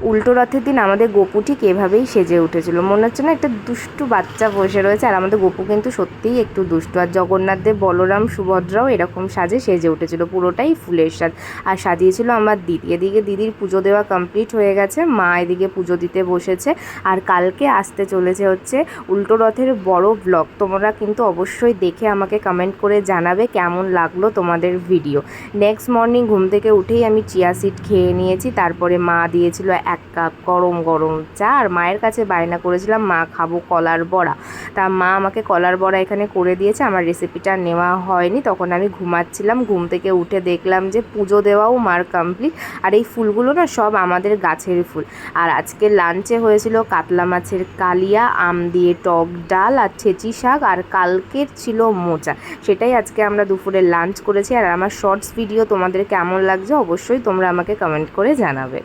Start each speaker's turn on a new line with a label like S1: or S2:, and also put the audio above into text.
S1: উল্টো রথের দিন আমাদের গপু ঠিক এভাবেই সেজে উঠেছিল, মনে হচ্ছে না একটা দুষ্টু বাচ্চা বসে রয়েছে। আর আমাদের গপু কিন্তু সত্যিই একটু দুষ্টু। আর জগন্নাথদেব, বলরাম, সুভদ্রাও এরকম সাজে সেজে উঠেছিল, পুরোটাই ফুলের সাজ। আর সাজিয়েছিল আমার দিদি। এদিকে দিদির পুজো দেওয়া কমপ্লিট হয়ে গেছে, মা এদিকে পুজো দিতে বসেছে। আর কালকে আসতে চলেছে হচ্ছে উল্টো রথের বড় ব্লগ। তোমরা কিন্তু অবশ্যই দেখে আমাকে কমেন্ট করে জানাবে কেমন লাগলো তোমাদের ভিডিও। নেক্সট মর্নিং ঘুম থেকে উঠেই আমি চিয়া সিড খেয়ে নিয়েছি। তারপরে মা দিয়েছিল 1 কাপ গরম গরম চা। আর মায়ের কাছে বায়না করেছিলাম মা খাবো কলার বড়া। তা মা আমাকে কলার বড়া এখানে করে দিয়েছে। আমার রেসিপিটা নেওয়া হয়নি, তখন আমি ঘুমাচ্ছিলাম। ঘুম থেকে উঠে দেখলাম যে পুজো দেওয়াও মার কমপ্লিট। আর এই ফুলগুলো না সব আমাদের গাছের ফুল। আর আজকে লাঞ্চে হয়েছিল কাতলা মাছের কালিয়া, আম দিয়ে টক ডাল আর ছেঁচি শাক। আর কালকের ছিল মোচা, সেটাই আজকে আমরা দুপুরে লাঞ্চ করেছি। আর আমার শর্টস ভিডিও তোমাদের কেমন লাগছে অবশ্যই তোমরা আমাকে কমেন্ট করে জানাবে।